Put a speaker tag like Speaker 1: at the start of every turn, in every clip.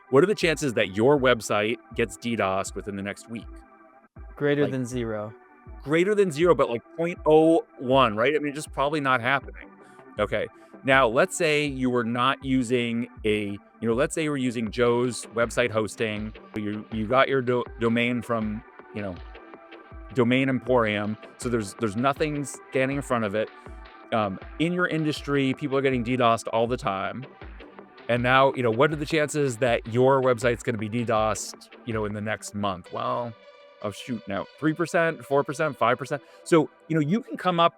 Speaker 1: what are the chances that your website gets DDoSed within the next week?
Speaker 2: Greater
Speaker 1: Like
Speaker 2: than 0.
Speaker 1: greater than 0, but like 0.01, right? I mean, just probably not happening. Okay. Now, let's say you were not using let's say you were using Joe's website hosting. You got your domain from, Domain Emporium. So there's nothing standing in front of it. In your industry, people are getting DDoSed all the time. And now, what are the chances that your website's going to be DDoSed, in the next month? Well, oh shoot, now 3%, 4%, 5%. So, you can come up,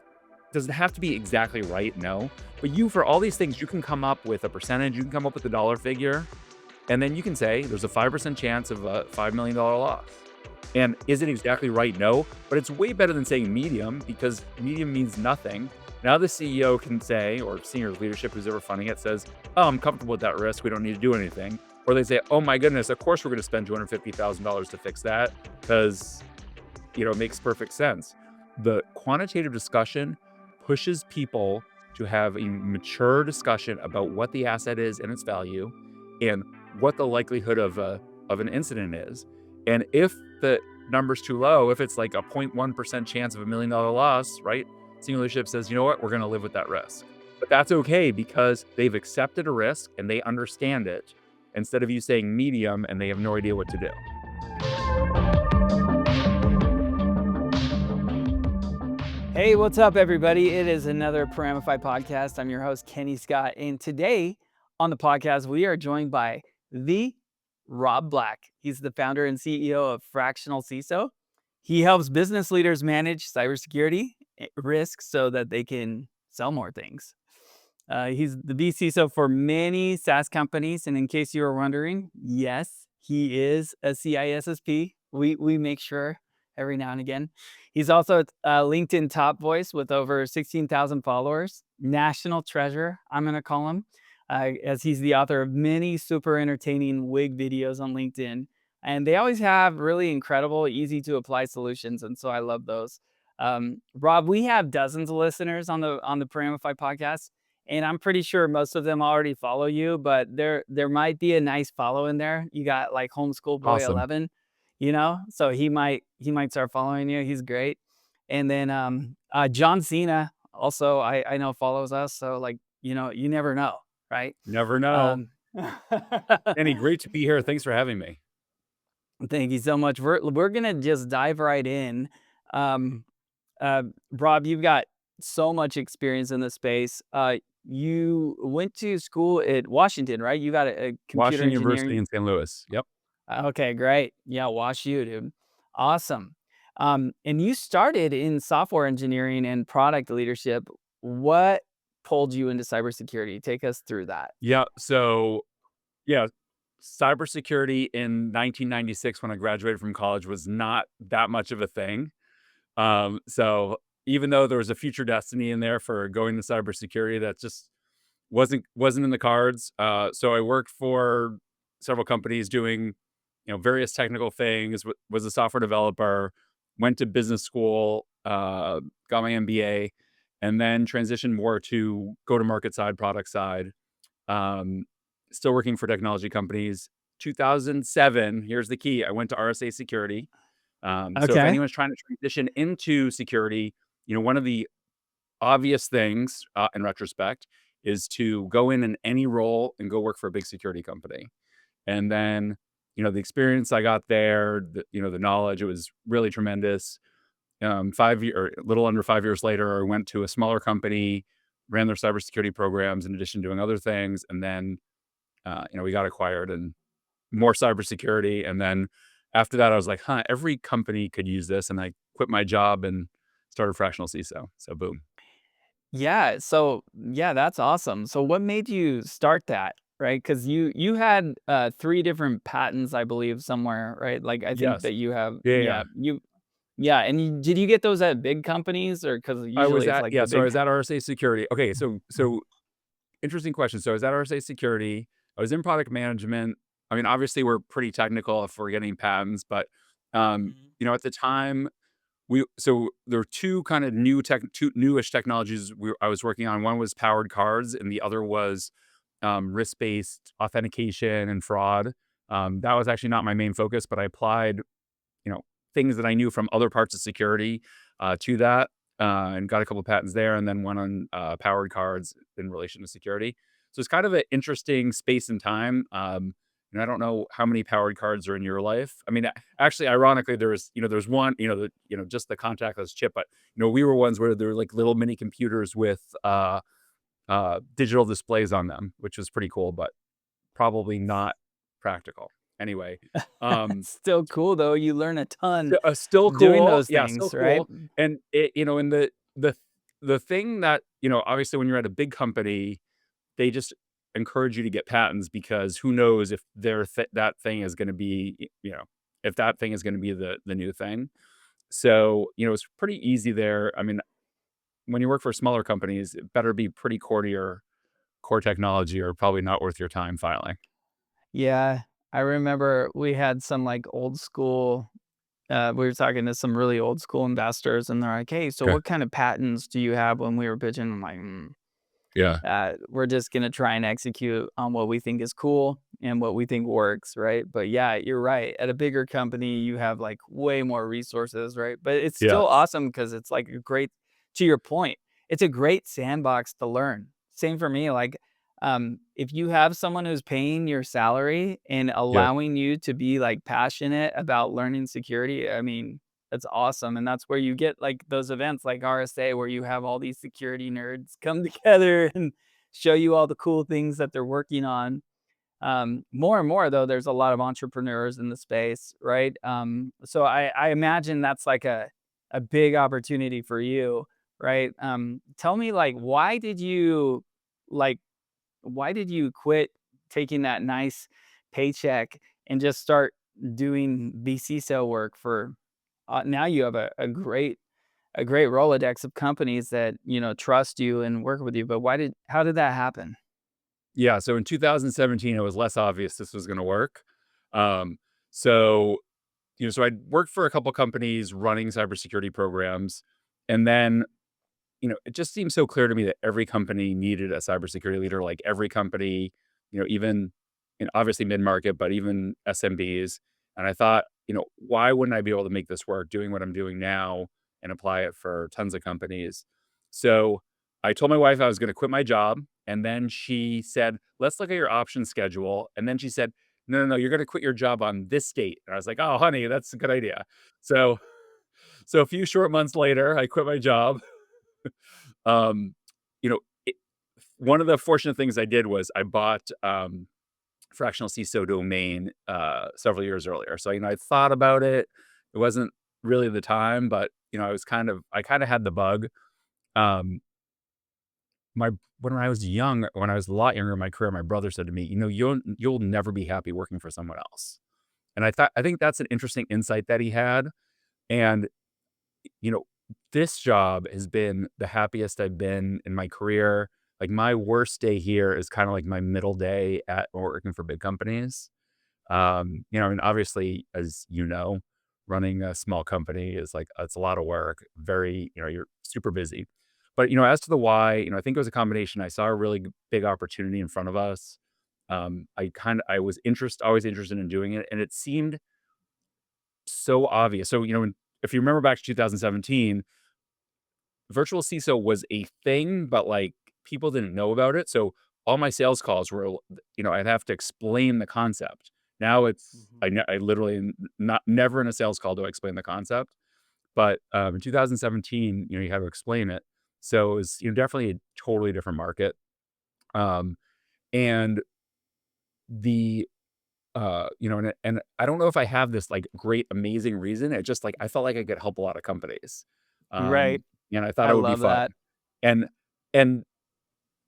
Speaker 1: does it have to be exactly right? No. But for all these things, you can come up with a percentage, you can come up with a dollar figure, and then you can say there's a 5% chance of a $5 million loss. And is it exactly right? No, but it's way better than saying medium, because medium means nothing. Now the CEO can say, or senior leadership who's ever funding it says, oh, I'm comfortable with that risk. We don't need to do anything. Or they say, oh my goodness, of course we're going to spend $250,000 to fix that, because, it makes perfect sense. The quantitative discussion pushes people to have a mature discussion about what the asset is and its value and what the likelihood of an incident is. And if the number's too low, if it's like a 0.1% chance of $1 million loss, right? Senior leadership says, you know what, we're going to live with that risk. But that's okay, because they've accepted a risk and they understand it, instead of you saying medium and they have no idea what to do.
Speaker 2: Hey, what's up, everybody? It is another Paramify podcast. I'm your host, Kenny Scott. And today on the podcast, we are joined by the Rob Black. He's the founder and CEO of FractionalCISO. He helps business leaders manage cybersecurity risks so that they can sell more things. He's the vCISO for many SaaS companies. And in case you were wondering, yes, he is a CISSP. We make sure every now and again. He's also a LinkedIn top voice with over 16,000 followers. National treasure, I'm going to call him, as he's the author of many super entertaining wig videos on LinkedIn. And they always have really incredible, easy to apply solutions. And so I love those. Rob, we have dozens of listeners on the Paramify podcast. And I'm pretty sure most of them already follow you, but there might be a nice follow in there. You got like Homeschool Boy
Speaker 1: Awesome.
Speaker 2: 11, so he might start following you. He's great. And then John Cena also I know follows us. So you never know, right?
Speaker 1: Never know.
Speaker 2: Um,
Speaker 1: Kenny, great to be here. Thanks for having me.
Speaker 2: Thank you so much. We're gonna just dive right in. Um, Rob, you've got so much experience in the space. You went to school at Washington, right? You got a computer
Speaker 1: Washington University
Speaker 2: engineering.
Speaker 1: in St. Louis. Yep.
Speaker 2: Okay, great. Yeah, Wash U, dude. Awesome. And you started in software engineering and product leadership. What pulled you into cybersecurity? Take us through that.
Speaker 1: Yeah. So, yeah, cybersecurity in 1996 when I graduated from college was not that much of a thing. So even though there was a future destiny in there for going to cybersecurity, that just wasn't in the cards. So I worked for several companies doing, various technical things. Was a software developer, went to business school, got my MBA, and then transitioned more to go-to-market side, product side. Um, Still working for technology companies. 2007, here's the key. I went to RSA Security. So if
Speaker 2: Okay.
Speaker 1: anyone's trying to transition into security, one of the obvious things, in retrospect, is to go in any role and go work for a big security company. And then, the experience I got there, the knowledge, it was really tremendous. 5 year, or a little under 5 years later, I went to a smaller company, ran their cybersecurity programs in addition to doing other things. And then, we got acquired and more cybersecurity. And then after that, I was like, every company could use this. And I quit my job and started Fractional CISO. So boom.
Speaker 2: Yeah. So yeah, that's awesome. So what made you start that? Right? Because you had 3 different patents, I believe, somewhere, right? Like I think
Speaker 1: Yes.
Speaker 2: that you have,
Speaker 1: Yeah, yeah.
Speaker 2: yeah, yeah. And did you get those at big companies, or because
Speaker 1: I was
Speaker 2: usually it's
Speaker 1: at
Speaker 2: like
Speaker 1: yeah,
Speaker 2: the
Speaker 1: so I
Speaker 2: big.
Speaker 1: was at RSA Security. Okay, so interesting question. So I was at RSA Security. I was in product management. I mean, obviously we're pretty technical if we're getting patents, but
Speaker 2: Mhm.
Speaker 1: at the time so there were two kind of two newish technologies I was working on. One was powered cards and the other was risk-based authentication and fraud. That was actually not my main focus, but I applied, you know, things that I knew from other parts of security to that, and got a couple of patents there, and then went on powered cards in relation to security. So it's kind of an interesting space and time. And I don't know how many powered cards are in your life. I mean, actually, ironically, there's one, just the contactless chip, but we were ones where there were like little mini computers with digital displays on them, which was pretty cool, but probably not practical. Anyway, um,
Speaker 2: Still cool though. You learn a ton
Speaker 1: still
Speaker 2: doing
Speaker 1: cool.
Speaker 2: those
Speaker 1: Yeah, still
Speaker 2: things, right?
Speaker 1: cool. And and the thing that, obviously when you're at a big company, they just encourage you to get patents because who knows if that thing is going to be, if that thing is going to be the new thing. So, it's pretty easy there. I mean, when you work for smaller companies, it better be pretty core to your core technology or probably not worth your time filing.
Speaker 2: Yeah, I remember we had some like old school. We were talking to some really old school investors, and they're like, "Hey, so
Speaker 1: Okay.
Speaker 2: what kind of patents do you have?" When we were pitching, I'm like,
Speaker 1: Yeah.
Speaker 2: we're just gonna try and execute on what we think is cool and what we think works, right? But yeah, you're right. At a bigger company, you have like way more resources, right? But it's still
Speaker 1: Yes.
Speaker 2: awesome because it's like a great, to your point, it's a great sandbox to learn. Same for me. Like, if you have someone who's paying your salary and
Speaker 1: Yep.
Speaker 2: allowing you to be like passionate about learning security, I mean, that's awesome, and that's where you get, like, those events like RSA where you have all these security nerds come together and show you all the cool things that they're working on. More and more, though, there's a lot of entrepreneurs in the space, right? So I imagine that's like a big opportunity for you, right? Tell me, like, like, why did you quit taking that nice paycheck and just start doing vCISO work for now you have a great Rolodex of companies that, trust you and work with you, but how did that happen?
Speaker 1: Yeah, so in 2017, it was less obvious this was gonna work. Um, so, so I'd worked for a couple companies running cybersecurity programs, and then, it just seemed so clear to me that every company needed a cybersecurity leader, like every company, even obviously mid-market, but even SMBs. And I thought, why wouldn't I be able to make this work doing what I'm doing now and apply it for tons of companies? So I told my wife I was going to quit my job. And then she said, let's look at your option schedule. And then she said, no, no, no, you're going to quit your job on this date. And I was like, oh, honey, that's a good idea. So, so a few short months later, I quit my job. Um, you know, it, One of the fortunate things I did was I bought fractional CISO domain several years earlier. So, I thought about it. It wasn't really the time, but I kind of had the bug. Um, my when I was young, when I was a lot younger in my career, my brother said to me, you'll never be happy working for someone else. And I think that's an interesting insight that he had. And you know, this job has been the happiest I've been in my career. Like my worst day here is kind of like my middle day at working for big companies. I mean, obviously, as you know, running a small company is like it's a lot of work. Very, you're super busy. But as to the why, I think it was a combination. I saw a really big opportunity in front of us. I was always interested in doing it, and it seemed so obvious. So, if you remember back to 2017, virtual CISO was a thing, but like people didn't know about it. So all my sales calls were, I'd have to explain the concept. Now
Speaker 2: Mhm.
Speaker 1: I literally not never in a sales call do I explain the concept. But in 2017, you had to explain it. So it was, definitely a totally different market. Um, and the and I don't know if I have this like great amazing reason. It just like I felt like I could help a lot of companies.
Speaker 2: Right.
Speaker 1: And I thought
Speaker 2: I
Speaker 1: it would be
Speaker 2: love
Speaker 1: fun.
Speaker 2: that.
Speaker 1: And and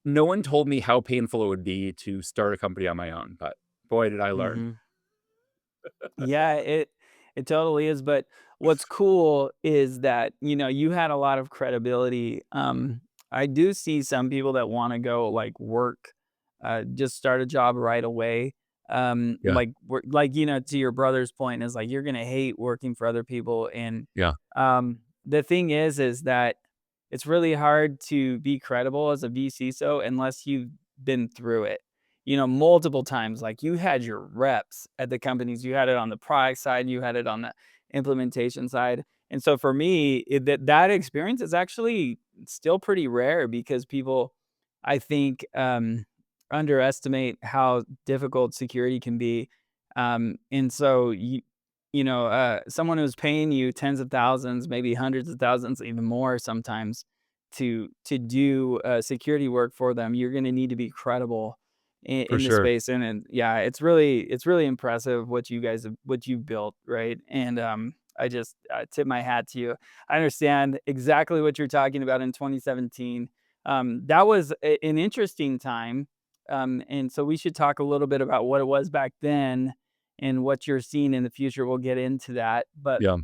Speaker 1: no one told me how painful it would be to start a company on my own, but boy, did I learn.
Speaker 2: Mhm. Yeah, it totally is, but what's cool is that, you had a lot of credibility. I do see some people that wanna go, like, work, just start a job right away.
Speaker 1: Yeah,
Speaker 2: To your brother's point is, like, you're gonna hate working for other people, and,
Speaker 1: yeah,
Speaker 2: the thing is that it's really hard to be credible as a vCISO unless you've been through it. multiple times. Like, you had your reps at the companies, you had it on the product side, you had it on the implementation side. And so for me, that experience is actually still pretty rare because people, I think, underestimate how difficult security can be. And so someone who's paying you tens of thousands, maybe hundreds of thousands, even more sometimes, to do security work for them, you're going to need to be credible
Speaker 1: For
Speaker 2: in the
Speaker 1: sure.
Speaker 2: space. And yeah, it's really impressive what you've built, right? And I just tip my hat to you. I understand exactly what you're talking about in 2017. That was an interesting time, and so we should talk a little bit about what it was back then and what you're seeing in the future. We'll get into that, but
Speaker 1: Yeah.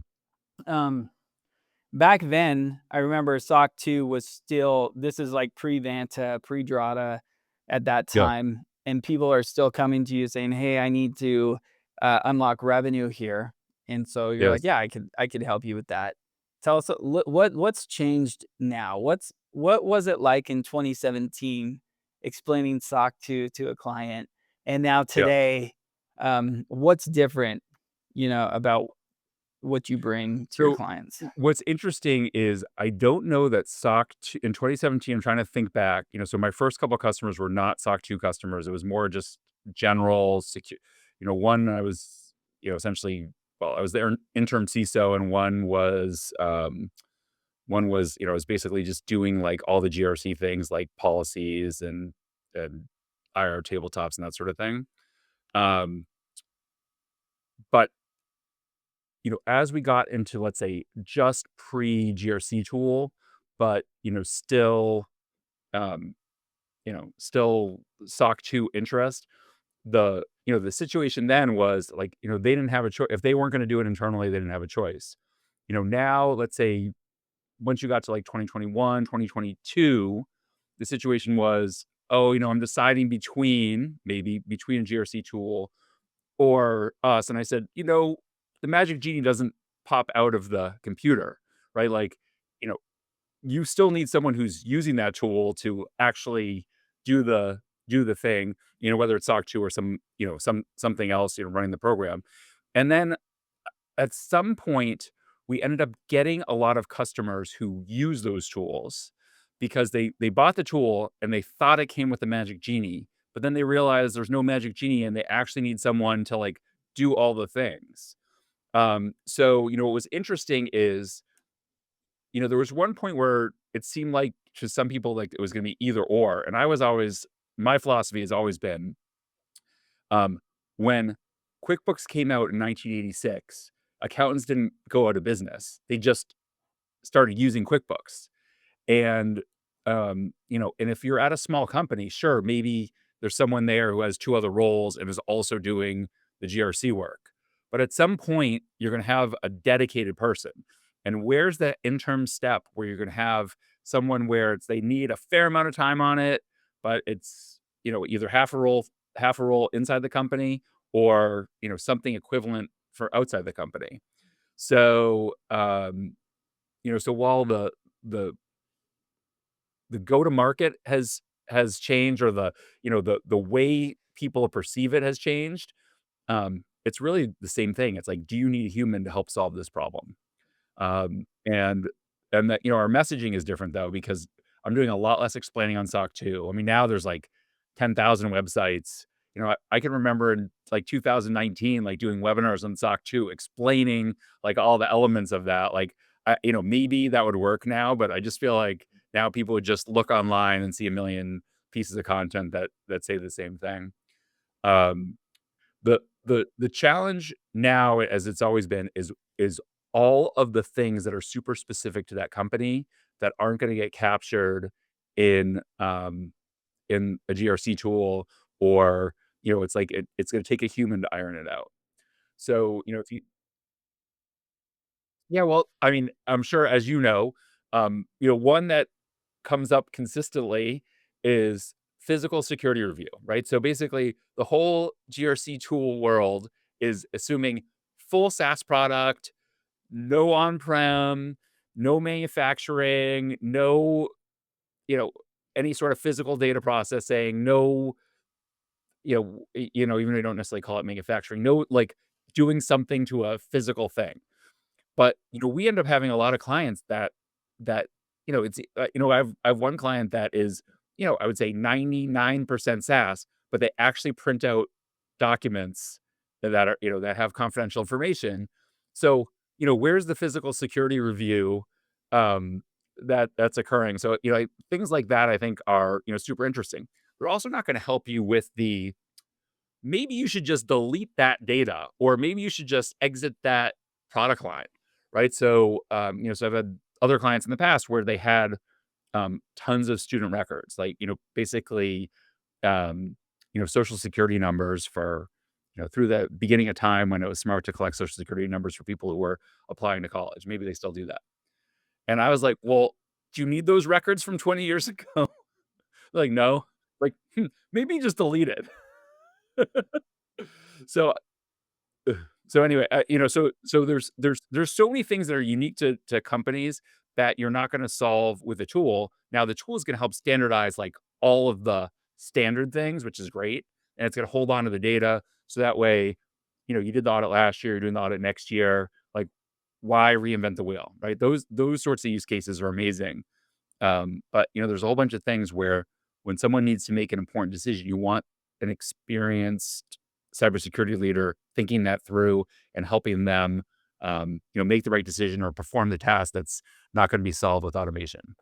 Speaker 2: um, back then, I remember SOC 2 was still, this is like pre-Vanta, pre-Drata at that
Speaker 1: Yeah.
Speaker 2: time, and people are still coming to you saying, "Hey, I need to unlock revenue here." And so you're like,
Speaker 1: Yes.
Speaker 2: "Yeah, I could help you with that." Tell us what's changed now? What was it like in 2017 explaining SOC 2 to a client? And now
Speaker 1: Yeah.
Speaker 2: today, what's different, about what you bring to your
Speaker 1: So,
Speaker 2: clients?
Speaker 1: what's interesting is I don't know that SOC 2 in 2017, I'm trying to think back, so my first couple of customers were not SOC 2 customers. It was more just general one I was, essentially, well, I was their interim CISO, and one was, I was basically just doing like all the GRC things like policies and IR tabletops and that sort of thing. Um, but as we got into, let's say, just pre-GRC tool, but, um, still SOC 2 interest, the situation then was like, they didn't have a choice. If they weren't going to do it internally, they didn't have a choice. Now, let's say, once you got to like 2021, 2022, the situation was, oh, I'm deciding maybe between a GRC tool or us. And I said, the magic genie doesn't pop out of the computer, right? Like, you know, you still need someone who's using that tool to actually do the do the thing, whether it's SOC 2 or something else, running the program. And then at some point, we ended up getting a lot of customers who use those tools because they bought the tool and they thought it came with the magic genie, but then they realized there's no magic genie and they actually need someone to like do all the things. So what was interesting is, there was one point where it seemed like to some people like it was going to be either or, and my philosophy has always been, um, when QuickBooks came out in 1986, accountants didn't go out of business. They just started using QuickBooks. And, and if you're at a small company, sure, maybe there's someone there who has two other roles and is also doing the GRC work. But at some point, you're going to have a dedicated person. And where's that interim step where you're going to have someone where they need a fair amount of time on it, but it's, either half a role inside the company or, something equivalent for outside the company. So, so while the the go to market has changed, or the way people perceive it has changed, it's really the same thing. It's like, do you need a human to help solve this problem? And that, our messaging is different though, because I'm doing a lot less explaining on SOC 2. I mean, now there's like 10,000 websites. I can remember in like 2019, like doing webinars on SOC 2, explaining like all the elements of that. Like, maybe that would work now, but I just feel like now people would just look online and see a million pieces of content that say the same thing. Um, the challenge now, as it's always been, is all of the things that are super specific to that company that aren't gonna get captured in, in a GRC tool, or, it's like it's gonna take a human to iron it out. So, if you yeah, well, I mean, I'm sure as one that comes up consistently is physical security review, right? So basically, the whole GRC tool world is assuming full SaaS product, no on-prem, no manufacturing, no, you know, any sort of physical data processing, no even though you don't necessarily call it manufacturing, no, like doing something to a physical thing. But, we end up having a lot of clients that, it's, I've one client that is, I would say 99% SaaS, but they actually print out documents that are, that have confidential information. So, where's the physical security review that's occurring? So, things like that I think are, super interesting. They're also not going to help you with the maybe you should just delete that data, or maybe you should just exit that product line, right? So, so I've had other clients in the past where they had tons of student records, like, basically, social security numbers for, through the beginning of time when it was smart to collect social security numbers for people who were applying to college. Maybe they still do that. And I was like, well, do you need those records from 20 years ago? Like, no. Like, maybe just delete it. So Ugh. So anyway, so there's so many things that are unique to companies that you're not gonna solve with a tool. Now the tool is gonna help standardize, like, all of the standard things, which is great, and it's gonna hold on to the data, so that way, you did the audit last year, you're doing the audit next year, like, why reinvent the wheel, right? Those sorts of use cases are amazing. But, there's a whole bunch of things where when someone needs to make an important decision, you want an experienced cybersecurity leader thinking that through and helping them, make the right decision or perform the task that's not going to be solved with automation.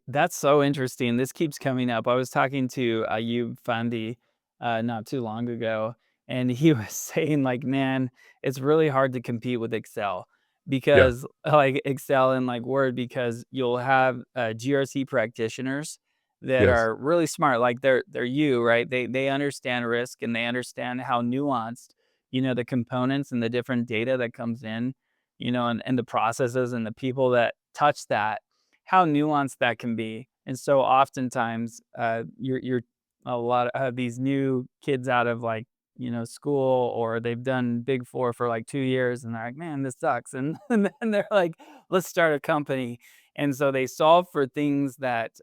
Speaker 2: That's so interesting. This keeps coming up. I was talking to Ayub Fandi not too long ago, and he was saying, like, man, it's really hard to compete with Excel
Speaker 1: Yeah.
Speaker 2: because, like, Excel and like Word, because you'll have GRC practitioners that
Speaker 1: Yes.
Speaker 2: are really smart. Like they're you, right? They understand risk and they understand how nuanced, the components and the different data that comes in, and the processes and the people that touch that, how nuanced that can be. And so oftentimes, you're a lot of these new kids out of like, school, or they've done Big Four for like 2 years, and they're like, man, this sucks. And, and then they're like, let's start a company. And so they solve for things that,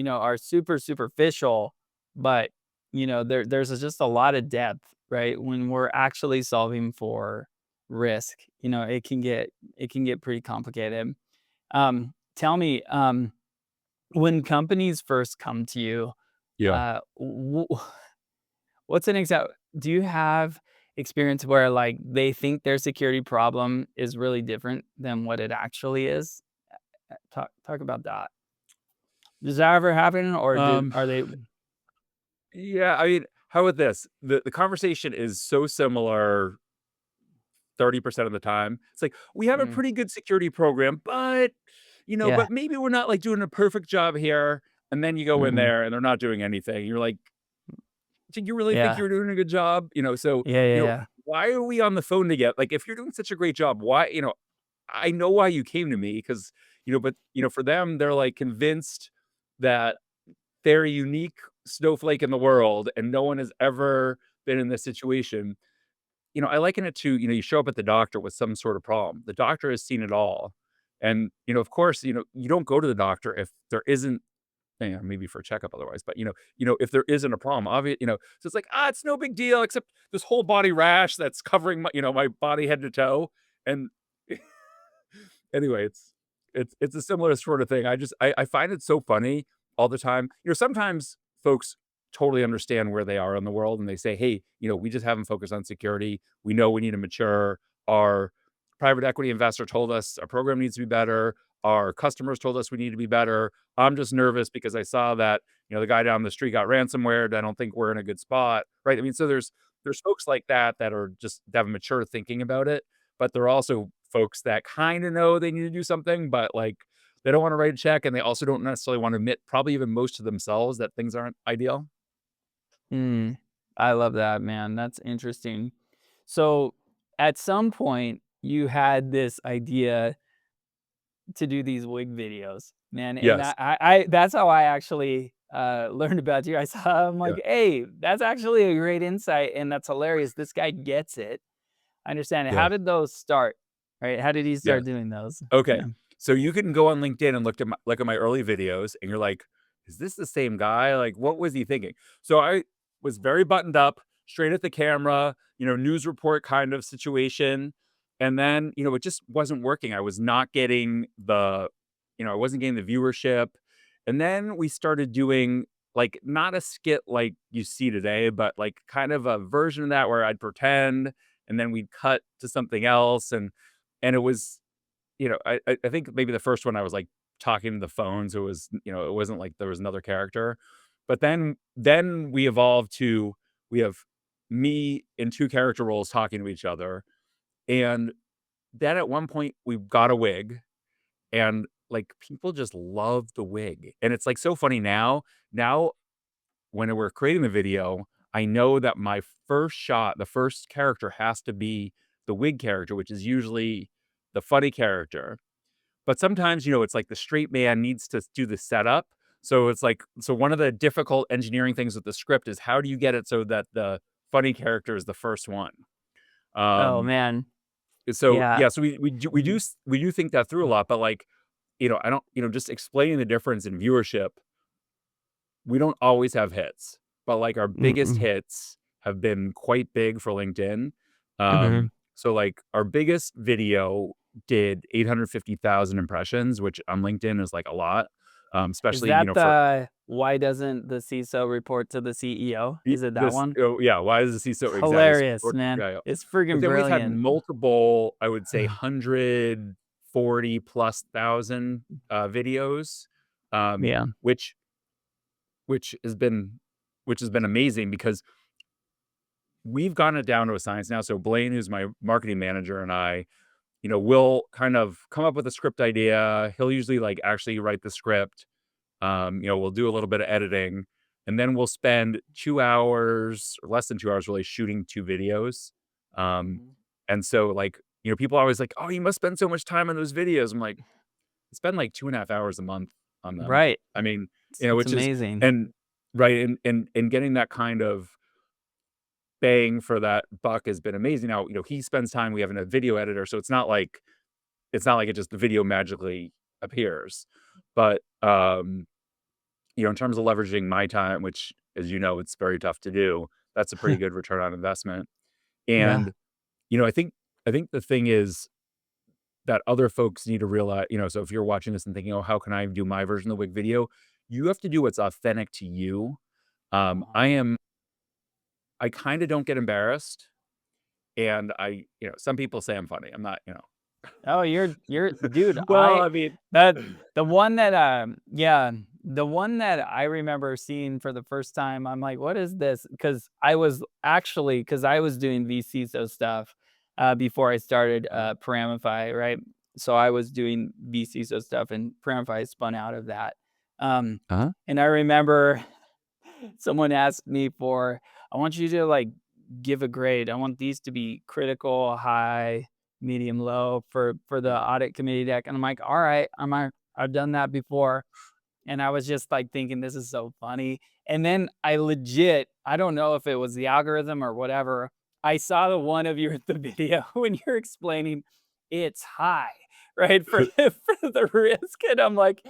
Speaker 2: are super superficial, but, there's just a lot of depth, right? When we're actually solving for risk, it can get pretty complicated. Tell me, when companies first come to you,
Speaker 1: Yeah.
Speaker 2: what's an example? Do you have experience where like they think their security problem is really different than what it actually is? Talk about that. Does that ever happen, or
Speaker 1: Um,
Speaker 2: are they?
Speaker 1: yeah, I mean, how about this? The conversation is so similar 30% of the time. It's like, "We have a
Speaker 2: Mm,
Speaker 1: pretty good security program, but,
Speaker 2: yeah.
Speaker 1: but maybe we're not, like, doing a perfect job here." And then you go in
Speaker 2: Mhm.
Speaker 1: there and they're not doing anything. You're like, "Do you really think
Speaker 2: Yeah.
Speaker 1: you're doing a good job?" So,
Speaker 2: Yeah. Yeah. Yeah.
Speaker 1: why are we on the phone together? Like, if you're doing such a great job, why, I know why you came to me because, but, for them, they're, like, convinced that they're a unique snowflake in the world and no one has ever been in this situation. I liken it to, you show up at the doctor with some sort of problem. The doctor has seen it all. And, of course, you don't go to the doctor if there isn't, maybe for a checkup otherwise, but if there isn't a problem, obvious, so it's like, it's no big deal, except this whole body rash that's covering my, my body head to toe. And anyway, it's a similar sort of thing. I find it so funny all the time. Sometimes folks totally understand where they are in the world and they say, "Hey, we just haven't focused on security. We know we need to mature. Our private equity investor told us our program needs to be better. Our customers told us we need to be better. I'm just nervous because I saw that, the guy down the street got ransomware. I don't think we're in a good spot." Right? I mean, so there's folks like that are just that have mature thinking about it, but there are also folks that kinda know they need to do something, but, like, they don't wanna write a check, and they also don't necessarily wanna admit, probably even most to themselves, that things aren't ideal.
Speaker 2: Mm. I love that, man. That's interesting. So, at some point, you had this idea to do these wig videos, man, and
Speaker 1: Yes.
Speaker 2: I that's how I actually, learned about you. I saw I'm
Speaker 1: Yeah.
Speaker 2: like, "Hey, that's actually a great insight, and that's hilarious. This guy gets it. I understand it." How
Speaker 1: Yes.
Speaker 2: did those start? Right? How did he
Speaker 1: Yes.
Speaker 2: start doing those?
Speaker 1: Okay.
Speaker 2: Yeah.
Speaker 1: So you can go on LinkedIn and look at my early videos, and you're like, "Is this the same guy? Like, what was he thinking?" So was very buttoned up, straight at the camera, news report kind of situation. And then, it just wasn't working. I was not getting I wasn't getting the viewership. And then we started doing like not a skit like you see today, but like kind of a version of that where I'd pretend and then we'd cut to something else. And it was, I think maybe the first one I was like talking to the phone. So it was, it wasn't like there was another character. But then we evolved to we have me in two character roles talking to each other. And then at one point we got a wig and like people just love the wig. And it's like so funny now. Now when we're creating the video, I know that my first shot, the first character has to be the wig character, which is usually the funny character. But sometimes, it's like the straight man needs to do the setup. So it's like one of the difficult engineering things with the script is how do you get it so that the funny character is the first one?
Speaker 2: Oh,
Speaker 1: Um,
Speaker 2: man.
Speaker 1: so
Speaker 2: Yeah.
Speaker 1: yeah, so we do think that through a lot, but like, I don't, just explaining the difference in viewership, we don't always have hits, but like our biggest
Speaker 2: Mm-mm.
Speaker 1: hits have been quite big for LinkedIn.
Speaker 2: Mhm.
Speaker 1: So like our biggest video did 850,000 impressions, which on LinkedIn is like a lot.
Speaker 2: Is
Speaker 1: Especially,
Speaker 2: that
Speaker 1: for
Speaker 2: the "Why doesn't the CISO report to the CEO"? Is it that
Speaker 1: this,
Speaker 2: one?
Speaker 1: oh yeah, why does it see so exactly?
Speaker 2: Hilarious, man.
Speaker 1: Yeah, yeah.
Speaker 2: It's
Speaker 1: But
Speaker 2: freaking
Speaker 1: then we've had
Speaker 2: brilliant.
Speaker 1: multiple, I would say 140 plus thousand videos,
Speaker 2: Yeah.
Speaker 1: which which has been which has been amazing because we've gotten it down to a science now. So Blaine, who's my marketing manager, and I, we'll kind of come up with a script idea. He'll usually like actually write the script. We'll do a little bit of editing, and then we'll spend 2 hours or less than 2 hours really shooting two videos. Um,
Speaker 2: Mhm.
Speaker 1: and so like, people are always like, "Oh, you must spend so much time on those videos." I'm like, I spend like 2.5 hours a month on them.
Speaker 2: Right.
Speaker 1: I mean,
Speaker 2: It's
Speaker 1: which is
Speaker 2: amazing.
Speaker 1: and right, and getting that kind of bang for that buck has been amazing. Now, he spends time, we have a video editor, so it's not like it just the video magically appears. But, in terms of leveraging my time, which, as you know, it's very tough to do, that's a pretty good return on investment.
Speaker 2: Yeah.
Speaker 1: And, I think the thing is that other folks need to realize, so if you're watching this and thinking, "Oh, how can I do my version of the wig video?" You have to do what's authentic to you.
Speaker 2: Uh-huh.
Speaker 1: I kinda don't get embarrassed. And some people say I'm funny. I'm not,
Speaker 2: Oh, you're dude,
Speaker 1: well, I mean,
Speaker 2: that the one that, yeah, the one that I remember seeing for the first time, I'm like, "What is this?" Because I was doing vCISO stuff, before I started,
Speaker 1: uh
Speaker 2: Paramify, right? So I was doing vCISO stuff, and Paramify spun out of that. Um,
Speaker 1: Uh-huh.
Speaker 2: and I remember someone asked me for, I want you to like give a grade. I want these to be critical, high, medium, low for the audit committee deck. And I'm like, all right, I've done that before. And I was just like thinking, this is so funny. And then I don't know if it was the algorithm or whatever. I saw the one of your the video when you're explaining it's high, right? For for the risk. And I'm like,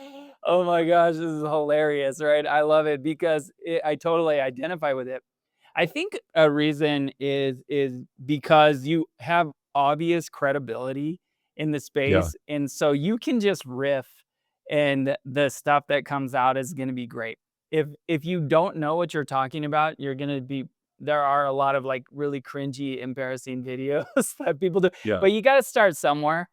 Speaker 2: oh my gosh, this is hilarious, right? I love it because I totally identify with it. I think a reason is because you have obvious credibility in the
Speaker 1: Yeah,
Speaker 2: space, and so you can just riff, and the stuff that comes out is gonna be great. If you don't know what you're talking about, you're gonna be there are a lot of, like, really cringy, embarrassing videos that people do,
Speaker 1: yeah,
Speaker 2: but you gotta start somewhere.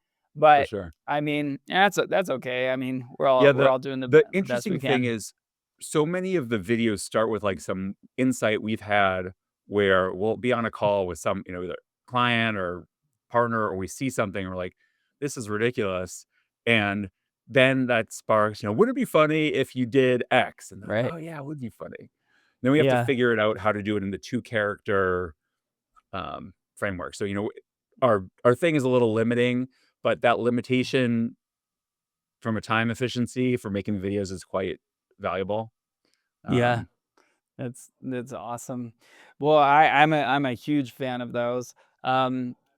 Speaker 1: for
Speaker 2: But,
Speaker 1: sure.
Speaker 2: I mean, that's okay. I mean,
Speaker 1: Yeah,
Speaker 2: we're
Speaker 1: the
Speaker 2: all doing
Speaker 1: the
Speaker 2: the best we
Speaker 1: interesting thing
Speaker 2: can.
Speaker 1: is so many of the videos start with, like, some insight we've had where we'll be on a call with some, either client or partner, or we see something, and we're like, "This is ridiculous." And then that sparks, "Wouldn't it be funny if you did X?" And they're like,
Speaker 2: Right.
Speaker 1: "Oh, yeah, it would be funny." Then we have to
Speaker 2: Yeah.
Speaker 1: figure it out how to do it in the two-character, framework. So, our thing is a little limiting, but that limitation from a time efficiency for making videos is quite valuable.
Speaker 2: Yeah.
Speaker 1: Um,
Speaker 2: That's awesome. Well, I'm a huge fan of those.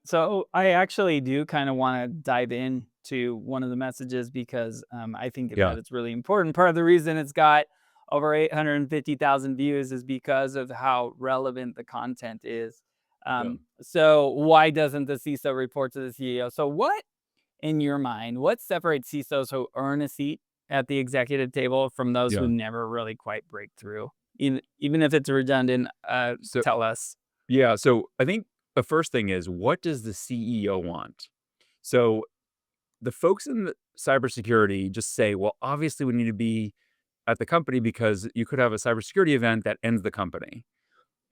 Speaker 2: So I actually do kind of want to dive into one of the messages because I think that
Speaker 1: yeah,
Speaker 2: it's really important. Part of the reason it's got over 850,000 views is because of how relevant the content is.
Speaker 1: Yeah.
Speaker 2: So why doesn't the CISO report to the CEO? So what, in your mind, what separates CISOs who earn a seat at the executive table from those who
Speaker 1: Yeah.
Speaker 2: never really quite break through? Even if it's redundant,
Speaker 1: So
Speaker 2: tell us.
Speaker 1: yeah, so I think the first thing is, what does the CEO want? So the folks in the cybersecurity just say, well, obviously we need to be at the company because you could have a cybersecurity event that ends the company.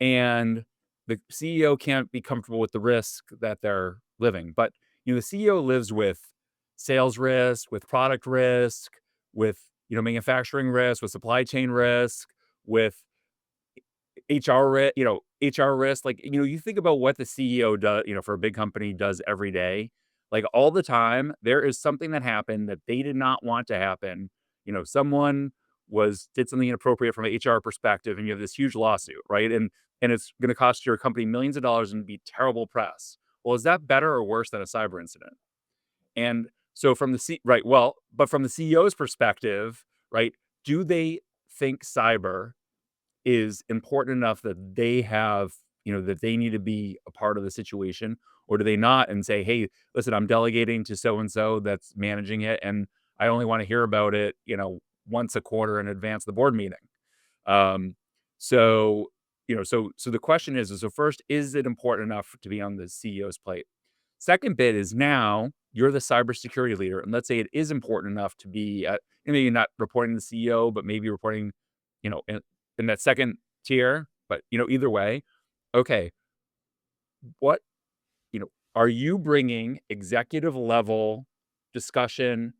Speaker 1: And the CEO can't be comfortable with the risk that they're living. But the CEO lives with sales risk, with product risk, with manufacturing risk, with supply chain risk, with HR risk. Like, you think about what the CEO does, for a big company does every day. Like all the time, there is something that happened that they did not want to happen. Someone did something inappropriate from an HR perspective, and you have this huge lawsuit, right? And it's going to cost your company millions of dollars and be terrible press. Well, is that better or worse than a cyber incident? And so but from the CEO's perspective, right? Do they think cyber is important enough that they have, that they need to be a part of the situation? Or do they not and say, hey, listen, I'm delegating to so and so that's managing it, and I only want to hear about it, once a quarter in advance of the board meeting. Um, so, so the question is so first, is it important enough to be on the CEO's plate? Second bit is now you're the cybersecurity leader, and let's say it is important enough to be at, maybe not reporting to the CEO, but maybe reporting, in that second tier. But either way, okay, what are you bringing executive level discussion,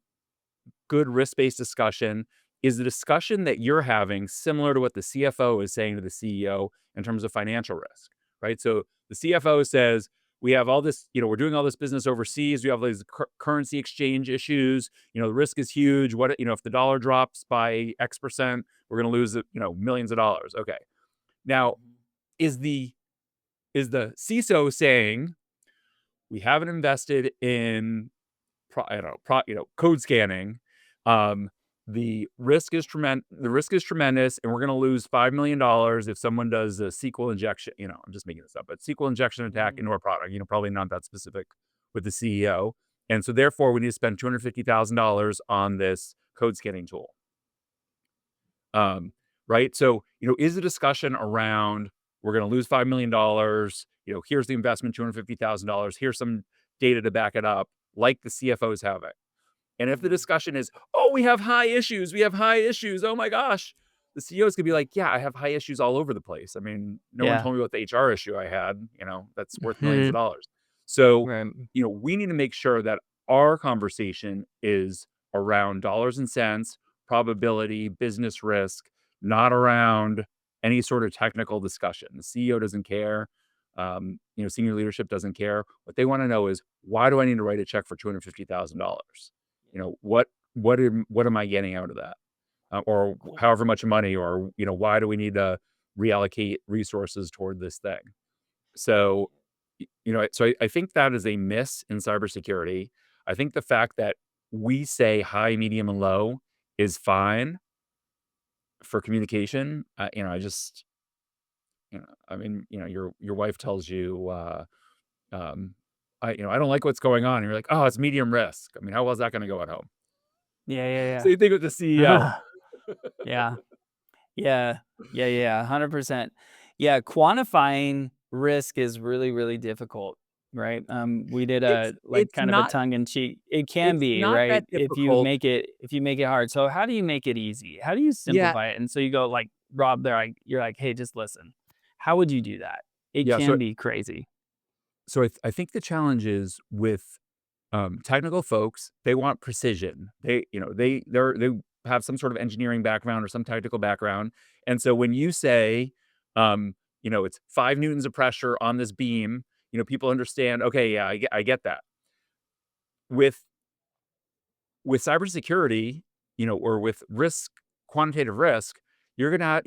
Speaker 1: good risk-based discussion? Is the discussion that you're having similar to what the CFO is saying to the CEO in terms of financial risk, right? So the CFO says, we have all this, we're doing all this business overseas. We have these currency exchange issues. The risk is huge. What, if the dollar drops by X percent, we're going to lose, millions of dollars. Okay. Now, is the CISO saying, we haven't invested in code scanning. Um, the risk is tremendous, and we're going to lose $5 million if someone does a SQL injection. I'm just making this up, but SQL injection attack
Speaker 2: Mhm.
Speaker 1: into our product. Probably not that specific with the CEO, and so therefore we need to spend $250,000 on this code scanning tool. Right. So, is the discussion around, we're going to lose $5 million? Here's the investment, $250,000. Here's some data to back it up, like the CFO is having. And if the
Speaker 2: Mhm.
Speaker 1: discussion is, oh, we have high issues, we have high issues, oh my gosh, the CEOs could be like, yeah, I have high issues all over the place. I mean, no one
Speaker 2: Yeah.
Speaker 1: told me about the HR issue I had, that's worth millions of dollars. So,
Speaker 2: Right.
Speaker 1: we need to make sure that our conversation is around dollars and cents, probability, business risk, not around any sort of technical discussion. The CEO doesn't care. Senior leadership doesn't care. What they want to know is, why do I need to write a check for $250,000? What am I getting out of that? Or
Speaker 2: Cool.
Speaker 1: however much money, or, why do we need to reallocate resources toward this thing? So, I think that is a miss in cybersecurity. I think the fact that we say high, medium, and low is fine for communication. I just, I mean, your wife tells you, um, I don't like what's going on. And you're like, oh, it's medium risk. I mean, how well is that going to go at home?
Speaker 2: Yeah,
Speaker 1: So
Speaker 2: yeah,
Speaker 1: you think with the CEO.
Speaker 2: yeah. Yeah. Yeah. Yeah, yeah, 100%. Yeah, quantifying risk is really, really difficult, right? We did a, like,
Speaker 1: It's
Speaker 2: kind of a
Speaker 1: not
Speaker 2: tongue in cheek, it can
Speaker 1: it's
Speaker 2: be,
Speaker 1: not
Speaker 2: right?
Speaker 1: that difficult.
Speaker 2: If you make it hard. So how do you make it easy? How do you
Speaker 1: Yeah,
Speaker 2: simplify it? And so you go like, Rob, you're like, "Hey, just listen." How would you do that? It
Speaker 1: yeah, so
Speaker 2: can be crazy.
Speaker 1: I think the challenge is with, technical folks. They want precision. They have some sort of engineering background or some technical background, and so when you say, it's 5 newtons of pressure on this beam, people understand, "Okay, yeah, I get that." With cybersecurity, or with quantitative risk, you're gonna,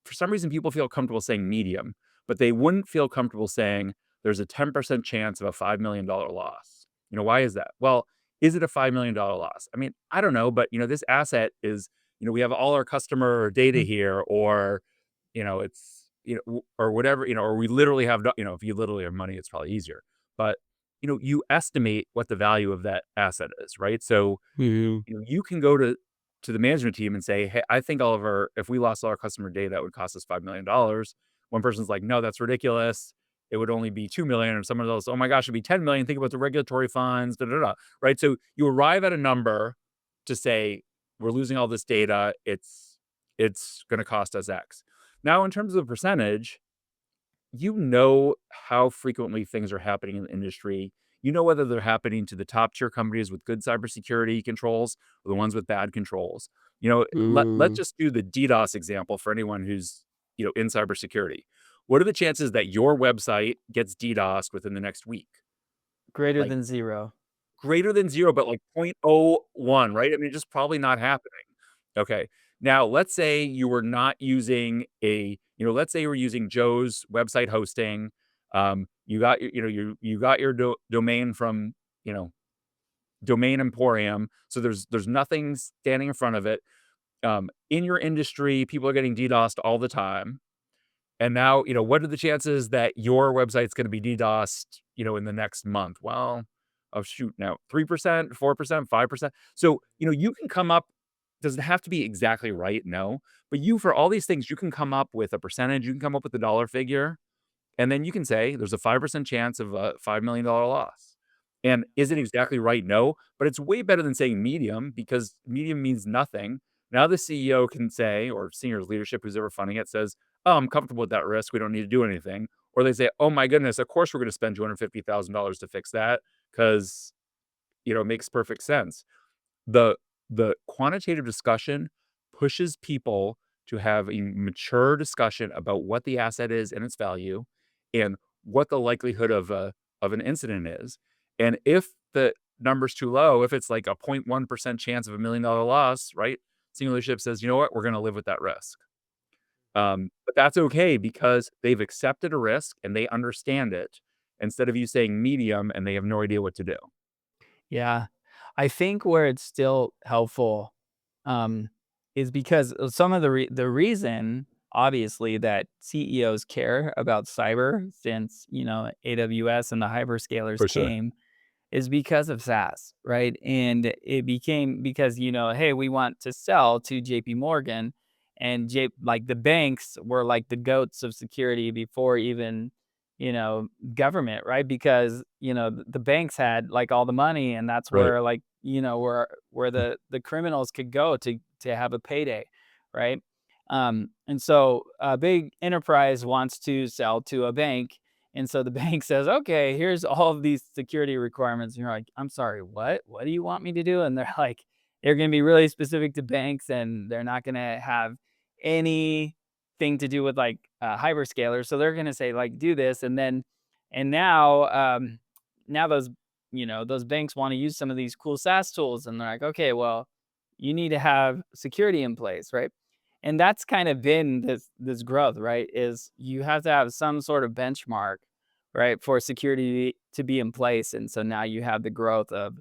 Speaker 1: for some reason, people feel comfortable saying medium, but they wouldn't feel comfortable saying there's a 10% chance of a $5 million loss. Why is that? Well, is it a $5 million loss? I mean, I don't know, but this asset is we have all our customer data
Speaker 2: Mm.
Speaker 1: here, or, it's, or whatever, or we literally have, if you literally have money, it's probably easier. But, you estimate what the value of that asset is, right? So,
Speaker 2: Mhm.
Speaker 1: you can go to the management team and say, "Hey, I think if we lost all our customer data, that would cost us $5 million." One person's like, "No, that's ridiculous. It would only be 2 million." And someone else, "Oh my gosh, it'd be 10 million. Think about the regulatory funds, da da da." Right? So you arrive at a number to say, "We're losing all this data. It's going to cost us X." Now, in terms of percentage, how frequently things are happening in the industry. You know whether they're happening to the top tier companies with good cybersecurity controls or the ones with bad controls. Let's
Speaker 2: Mm.
Speaker 1: just do the DDoS example for anyone who's, in cybersecurity. What are the chances that your website gets DDoSed within the next week?
Speaker 2: Greater
Speaker 1: Like
Speaker 2: than 0.
Speaker 1: greater than 0, but like 0.01, right? I mean, just probably not happening. Okay. Now, let's say you were not using let's say you were using Joe's website hosting. You got you got your domain from, you know, Domain Emporium. So there's nothing standing in front of it. In your industry, people are getting DDoSed all the time. And now, what are the chances that your website's gonna be DDoSed, in the next month? Well, oh, shoot, now 3%, 4%, 5%. So, you can come up, does it have to be exactly right? No. But for all these things, you can come up with a percentage, you can come up with a dollar figure, and then you can say there's a 5% chance of a $5 million loss. And is it exactly right? No, but it's way better than saying medium, because medium means nothing. Now the CEO can say, or senior leadership, who's ever funding it, says, "Oh, I'm comfortable with that risk. We don't need to do anything." Or they say, "Oh my goodness, of course we're going to spend $250,000 to fix that, because, it makes perfect sense." The the quantitative discussion pushes people to have a mature discussion about what the asset is and its value, and what the likelihood of an incident is. And if the number's too low, if it's like a 0.1% chance of $1 million loss, right? Senior leadership says, "You know what? We're gonna live with that risk." But that's okay, because they've accepted a risk and they understand it, instead of you saying medium and they have no idea what to do.
Speaker 2: Yeah. I think where it's still helpful, um, is because of some of the reason, obviously, that CEOs care about cyber since, AWS and the hyperscalers
Speaker 1: For sure.
Speaker 2: came is because of SaaS, right? And it became because, hey, we want to sell to JP Morgan, and like the banks were like the goats of security before even, government, right? Because, the banks had like all the money, and that's
Speaker 1: Right.
Speaker 2: where like, where the criminals could go to have a payday, right? And so a big enterprise wants to sell to a bank, and so the bank says, "Okay, here's all of these security requirements." And you're like, "I'm sorry, what? What do you want me to do?" And they're like, they're going to be really specific to banks, and they're not going to have anything to do with like hyperscalers. So they're going to say like, "Do this," and then, and now those those banks want to use some of these cool SaaS tools, and they're like, "Okay, well, you need to have security in place, right?" And that's kind of been this growth, right? Is you have to have some sort of benchmark, right, for security to be in place. And so now you have the growth of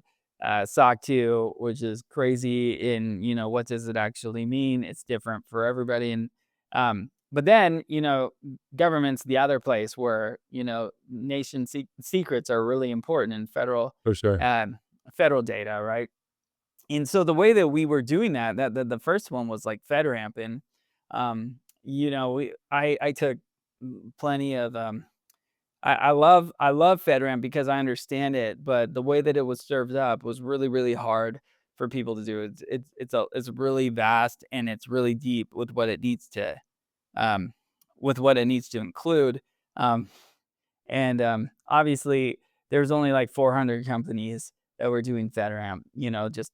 Speaker 2: SOC 2, which is crazy in, what does it actually mean? It's different for everybody. And but then, government's the other place where, secrets are really important in
Speaker 1: For sure.
Speaker 2: um, federal data, right? And so the way that we were doing that the first one was like FedRAMP, and I took plenty of I love FedRAMP because I understand it, but the way that it was served up was really really hard for people to do. It's really vast, and it's really deep um with what it needs to include. Um, and, obviously, there's only like 400 companies that were doing FedRAMP, just,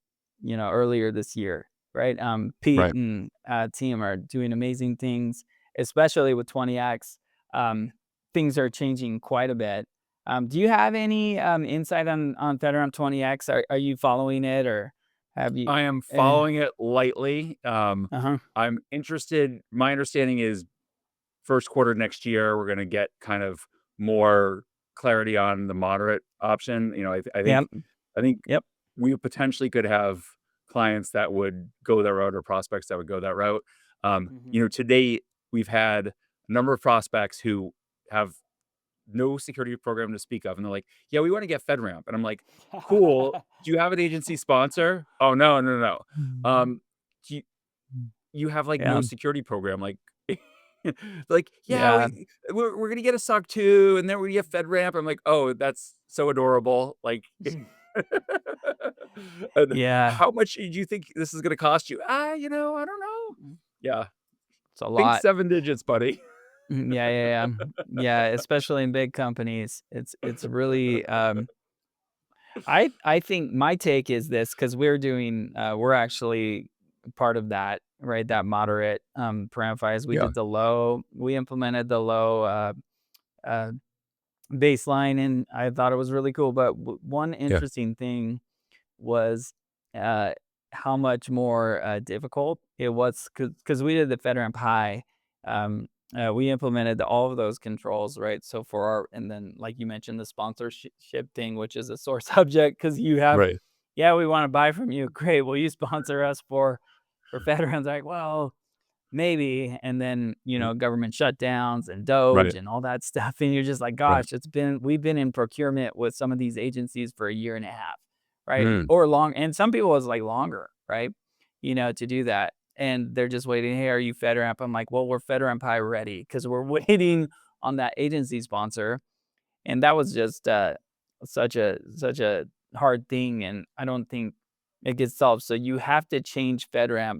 Speaker 2: earlier this year, right? Pete
Speaker 1: Right.
Speaker 2: and team are doing amazing things, especially with 20X. Um, Things are changing quite a bit. Do you have any insight on FedRAMP 20X? Are you following it, or have you?
Speaker 1: I am
Speaker 2: Eh,
Speaker 1: following it lightly.
Speaker 2: uh-huh.
Speaker 1: I'm interested. My understanding is first quarter next year, we're gonna get kind of more clarity on the moderate option. I think
Speaker 2: Yep.
Speaker 1: I think
Speaker 2: Yep.
Speaker 1: we potentially could have clients that would go that route or prospects that would go that route.
Speaker 2: Mhm.
Speaker 1: You know, to date, we've had a number of prospects who have no security program to speak of, and they're like, "Yeah, we wanna get FedRAMP." And I'm like, "Cool. Do you have an agency sponsor?" "Oh, no, no, no.
Speaker 2: Mhm.
Speaker 1: Do you have, like, no
Speaker 2: Yeah.
Speaker 1: security program?" Like like, "Yeah,
Speaker 2: Yeah.
Speaker 1: we're gonna get a SOC 2, and then we get FedRAMP." I'm like, "Oh, that's so adorable." Like, and
Speaker 2: Yeah.
Speaker 1: how much do you think this is gonna cost you? I don't know."
Speaker 2: Mm.
Speaker 1: Yeah.
Speaker 2: It's a
Speaker 1: Think
Speaker 2: lot.
Speaker 1: 7 digits, buddy.
Speaker 2: Yeah, yeah, yeah. Yeah, especially in big companies. It's really, I think my take is this because 'cause we're actually part of that, right? That moderate, parameters. We
Speaker 1: Yeah,
Speaker 2: did we implemented the low, uh, baseline, and I thought it was really cool, but one
Speaker 1: yeah,
Speaker 2: interesting thing was, uh, how much more, difficult it was because we did the FedRAMP High, we implemented all of those controls, right? So for our and then, like you mentioned, the sponsorship thing, which is a sore subject because you have,
Speaker 1: right.
Speaker 2: "Yeah, we wanna buy from you. Great. Will you sponsor us for FedRAMP?" Like, "Well, maybe." And then,
Speaker 1: R
Speaker 2: government shutdowns and
Speaker 1: right.
Speaker 2: Doge and all that stuff, and you're just like,
Speaker 1: Right.
Speaker 2: "Gosh, we've been in procurement with some of these agencies for a year and a half," right?
Speaker 1: Mm,
Speaker 2: Or long and some people it's, like, longer, right? To do that, and they're just waiting, "Hey, are you FedRAMP?" I'm like, "Well, we're FedRAMP High ready because 'cause we're waiting on that agency sponsor," and that was just, such a hard thing, and I don't think it gets solved, so you have to change FedRAMP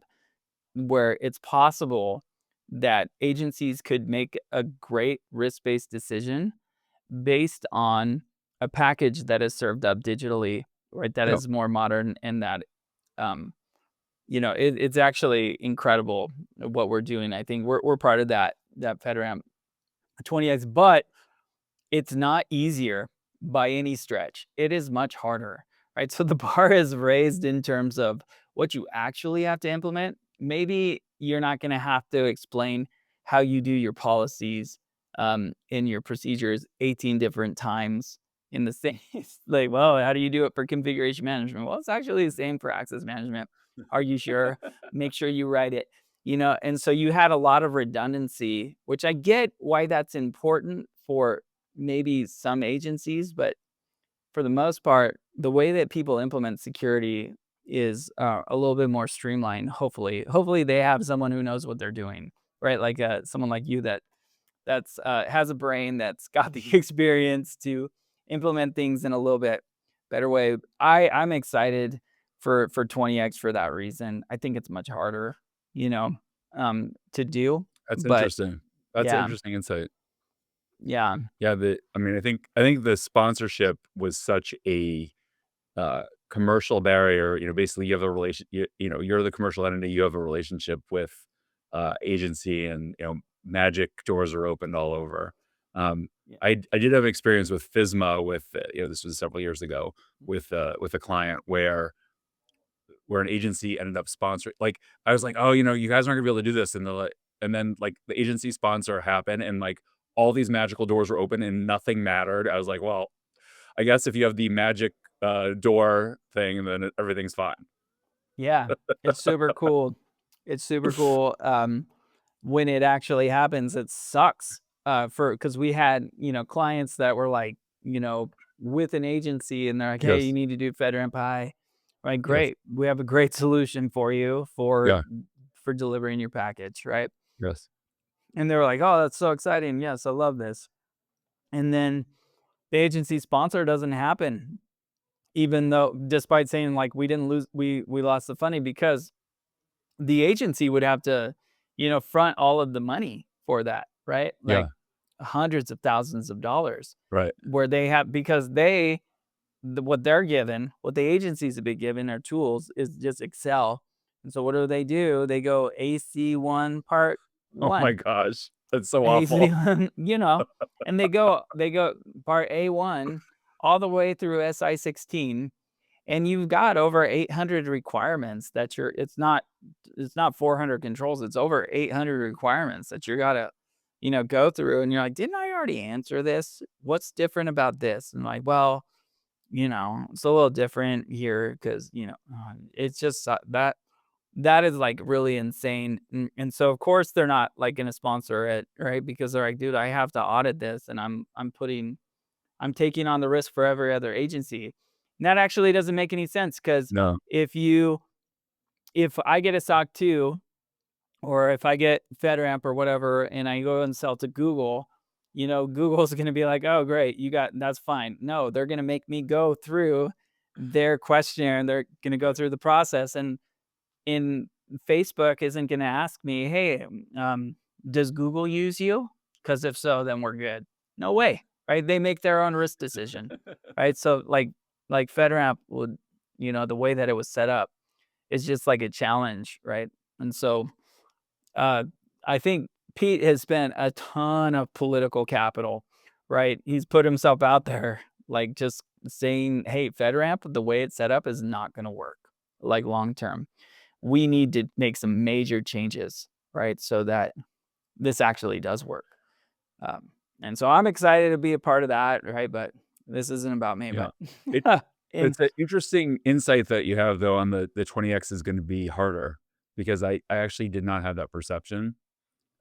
Speaker 2: where it's possible that agencies could make a great risk-based decision based on a package that is served up digitally, right? That
Speaker 1: yep.
Speaker 2: is more modern and that, um, it's actually incredible what we're doing. I think we're part of that FedRAMP 20X, but it's not easier by any stretch. It is much harder, right? So the bar is raised in terms of what you actually have to implement. Maybe you're not going to have to explain how you do your policies in your procedures 18 different times in the same. Like, well, how do you do it for configuration management? Well, it's actually the same for access management. Are you sure? Make sure you write it. And so you had a lot of redundancy, which I get why that's important for maybe some agencies, but for the most part, the way that people implement security is a little bit more streamlined. Hopefully they have someone who knows what they're doing, right? Like someone like you that's has a brain that's got the experience to implement things in a little bit better way. I'm excited for 20x for that reason. I think it's much harder, you know, to do,
Speaker 1: That's
Speaker 2: but
Speaker 1: interesting. That's
Speaker 2: yeah,
Speaker 1: interesting insight.
Speaker 2: yeah,
Speaker 1: Yeah, I think the sponsorship was such a, commercial barrier, basically you have a you're the commercial entity, you have a relationship with, agency and, magic doors are opened all over. Um,
Speaker 2: yeah,
Speaker 1: I did have experience with FISMA with, this was several years ago with a client where an agency ended up sponsoring like, I was like, "Oh, you guys aren't gonna be able to do this," and then, like, the agency sponsor happened, and, like, all these magical doors were open and nothing mattered. I was like, "Well, I guess if you have the magic, door thing, then everything's fine."
Speaker 2: yeah. It's super cool. It's super cool. When it actually happens, it sucks. For because we had clients that were like with an agency, and they're like, "Hey, you
Speaker 1: Yes,
Speaker 2: need to do FedRAMP High." Right,
Speaker 1: yes,
Speaker 2: great. We have a great solution for you
Speaker 1: yeah,
Speaker 2: for delivering your package, right?
Speaker 1: yes,
Speaker 2: And they were like, "Oh, that's so exciting. Yes, I love this." And then the agency sponsor doesn't happen, even though despite saying like we didn't lose, we lost the funding because the agency would have to, front all of the money for that, right?
Speaker 1: yeah,
Speaker 2: Like hundreds of thousands of dollars
Speaker 1: right.
Speaker 2: where because what the agencies have been given are tools is just Excel. And so what do? They go AC1 part
Speaker 1: Oh my
Speaker 2: 1,
Speaker 1: gosh, that's so awful.
Speaker 2: AC1, and they go part A1 all the way through SI16, and you've got over 800 requirements that it's not 400 controls, it's over 800 requirements that you gotta, go through, and you're like, "Didn't I already answer this? What's different about this?" And like, "Well, it's a little different here because it's just that is like really insane. And so of course they're not like going to sponsor it, right? Because they're like, dude, I have to audit this, and I'm taking on the risk for every other agency. And that actually doesn't make any sense because
Speaker 1: No.
Speaker 2: if you if I get a SOC 2, or if I get FedRAMP or whatever, and I go and sell to Google, Google's going to be like, "Oh, great, that's fine." No, they're going to make me go through their questionnaire, and they're going to go through the process. And in Facebook isn't going to ask me, "Hey, does Google use you?" Because if so, then we're good. No way, right? They make their own risk decision, right? So like FedRAMP would, the way that it was set up is just like a challenge, right? And so uh, I think Pete has spent a ton of political capital, right? He's put himself out there, like just saying, "Hey, FedRAMP, the way it's set up is not going to work, like long term. We need to make some major changes, right, so that this actually does work." Um, and so I'm excited to be a part of that, right? But this isn't about me,
Speaker 1: Yeah.
Speaker 2: but
Speaker 1: It
Speaker 2: and
Speaker 1: it's an interesting insight that you have, though, on the 20X is gonna be harder because I actually did not have that perception.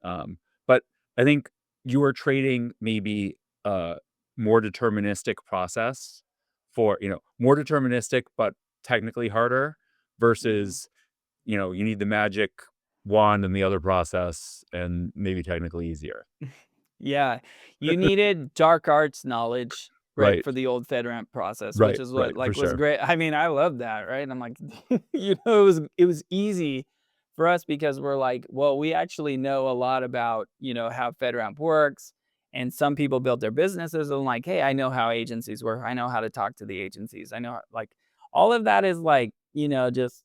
Speaker 1: But I think you are trading maybe a more deterministic process for, more deterministic, but technically harder
Speaker 2: Mhm.
Speaker 1: versus, you need the magic wand in the other process and maybe technically easier.
Speaker 2: Yeah, you needed dark arts knowledge, right,
Speaker 1: Right.
Speaker 2: for the old FedRAMP process, which
Speaker 1: Right.
Speaker 2: is
Speaker 1: Right.
Speaker 2: what,
Speaker 1: For
Speaker 2: like, was
Speaker 1: sure.
Speaker 2: great. I mean, I love that, right? And I'm like, it was easy for us because we're like, well, we actually know a lot about, how FedRAMP works, and some people built their businesses and like, hey, I know how agencies work. I know how to talk to the agencies. I know, like, all of that is like, just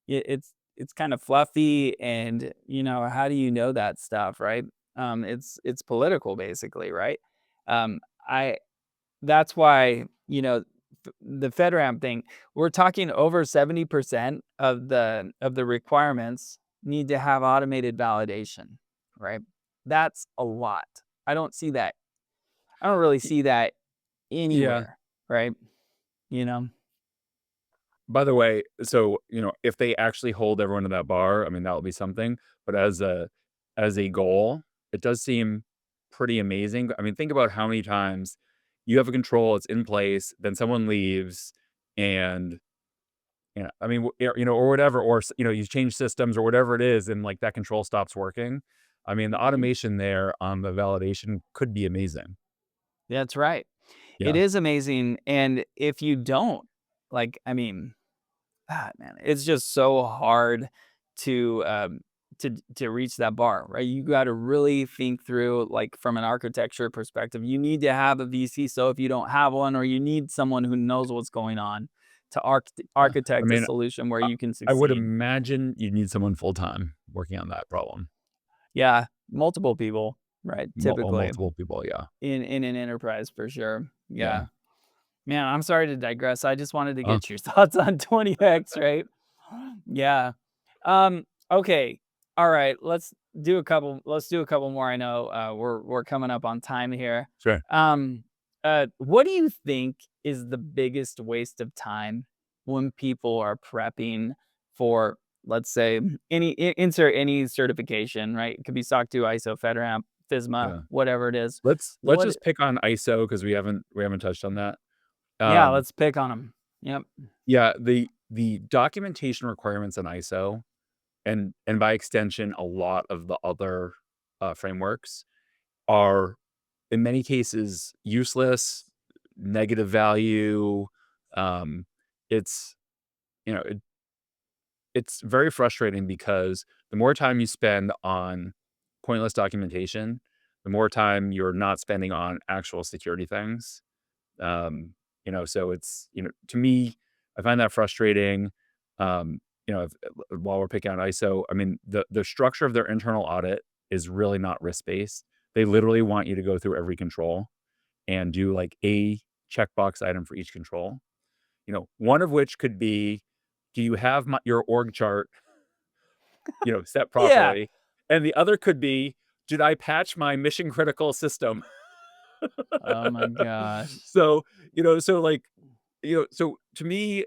Speaker 2: it's kind of fluffy, and how do you know that stuff, right? It's political basically, right? I That's why, the FedRAMP thing, we're talking over 70% of the requirements need to have automated validation, right? That's a lot. I don't see that. I don't really
Speaker 1: Y
Speaker 2: see that
Speaker 1: Yeah.
Speaker 2: anywhere, right? You know?
Speaker 1: By the way, so, if they actually hold everyone to that bar, I mean, that will be something, but as a goal, it does seem pretty amazing. I mean, think about how many times you have a control, it's in place, then someone leaves, and, I mean, or whatever, or you change systems or whatever it is, and, like, that control stops working. I mean, the
Speaker 2: Mhm.
Speaker 1: automation there on the validation could be amazing.
Speaker 2: That's right. It
Speaker 1: Yeah.
Speaker 2: is amazing, and if you don't, like, I mean, man, it's just so hard to, to reach that bar, right? You gotta really think through, like, from an architecture perspective. You need to have a vCISO if you don't have one, or you need someone who knows what's going on to
Speaker 1: I
Speaker 2: architect a
Speaker 1: mean,
Speaker 2: solution where
Speaker 1: I
Speaker 2: you can
Speaker 1: I would
Speaker 2: succeed.
Speaker 1: imagine you need someone full-time working on that problem.
Speaker 2: Yeah, multiple people, right, typically
Speaker 1: Multiple people, yeah.
Speaker 2: in an enterprise for sure.
Speaker 1: Yeah.
Speaker 2: Yeah. Man, I'm sorry to digress. I just wanted to
Speaker 1: Uh,
Speaker 2: get your thoughts on 20X, right? Yeah. Okay. All right. Let's do a couple more. I know we're coming up on time here.
Speaker 1: sure.
Speaker 2: Um what do you think is the biggest waste of time when people are prepping for, let's say, insert any certification, right? It could be SOC 2, ISO, FedRAMP, FISMA,
Speaker 1: Yeah.
Speaker 2: whatever it is.
Speaker 1: Let's
Speaker 2: What
Speaker 1: just pick on ISO because we haven't touched on that.
Speaker 2: Yeah,
Speaker 1: Um,
Speaker 2: let's pick on them. Yep.
Speaker 1: yeah, the documentation requirements in ISO and by extension, a lot of the other, frameworks are, in many cases, useless, negative value. Um, it's, you know, it it's very frustrating because the more time you spend on pointless documentation, the more time you're not spending on actual security things. So to me, I find that frustrating. If, while we're picking on ISO, I mean, the structure of their internal audit is really not risk based. They literally want you to go through every control and do like a checkbox item for each control. One of which could be, do you have your org chart, set
Speaker 2: Yeah.
Speaker 1: properly? And the other could be, did I patch my mission critical system?
Speaker 2: Oh my gosh.
Speaker 1: So, so like, so to me,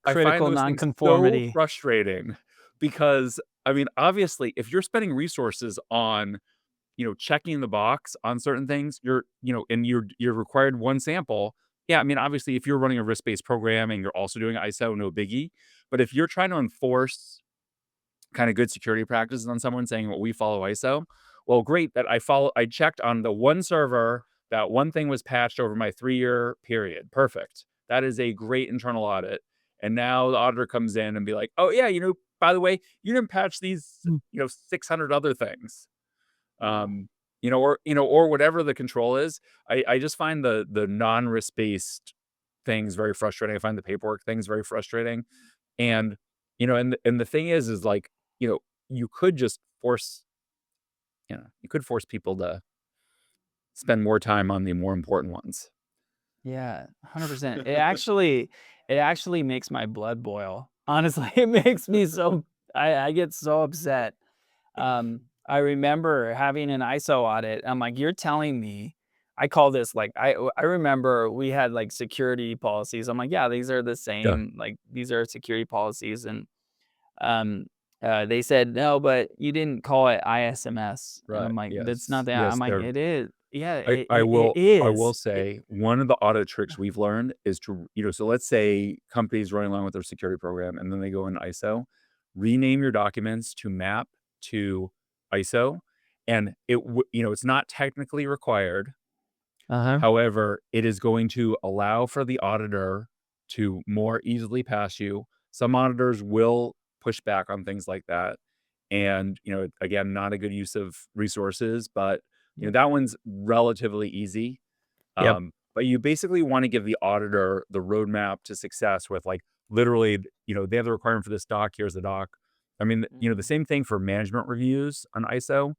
Speaker 1: I find
Speaker 2: Critical
Speaker 1: those things so
Speaker 2: nonconformity.
Speaker 1: frustrating because, I mean, obviously, if you're spending resources on, checking the box on certain things, and you're required one sample. Yeah, I mean, obviously, if you're running a risk-based program and you're also doing ISO, no biggie. But if you're trying to enforce kind of good security practices on someone saying, "Well, we follow ISO," well, great that I checked on the one server that one thing was patched over my 3-year period. Perfect. That is a great internal audit. And now the auditor comes in and be like, "Oh yeah, by the way, you didn't patch these,
Speaker 2: Mm.
Speaker 1: 600 other things."
Speaker 2: Wow.
Speaker 1: Or whatever the control is. I just find the non-risk based things very frustrating. I find the paperwork things very frustrating. And and the thing is like, you know, you could just force people to spend more time on the more important ones.
Speaker 2: Yeah, 100%. It actually makes my blood boil. Honestly, it makes me so I get so upset. I remember having an ISO audit. I'm like, "You're telling me." I call this like I remember we had like security policies. I'm like, "Yeah, these are the
Speaker 1: Yeah.
Speaker 2: same. Like these are security policies." And um, they said, "No, but you didn't call it ISMS." And
Speaker 1: Right.
Speaker 2: I'm like, "That's not
Speaker 1: Yes.
Speaker 2: that." I'm
Speaker 1: Yes.
Speaker 2: like, "It is. Yeah,
Speaker 1: I
Speaker 2: it,
Speaker 1: I
Speaker 2: it, it
Speaker 1: will I will
Speaker 2: is."
Speaker 1: say one of the audit tricks we've learned is so let's say companies running along with their security program and then they go in ISO, rename your documents to map to ISO, and it's not technically required.
Speaker 2: Uh-huh.
Speaker 1: However, it is going to allow for the auditor to more easily pass you. Some auditors will push back on things like that. And, again, not a good use of resources, but,
Speaker 2: Yep.
Speaker 1: that one's relatively easy.
Speaker 2: Yep.
Speaker 1: But you basically want to give the auditor the roadmap to success with like literally, they have the requirement for this doc. Here's the doc. I mean, the
Speaker 2: Mhm.
Speaker 1: same thing for management reviews on ISO.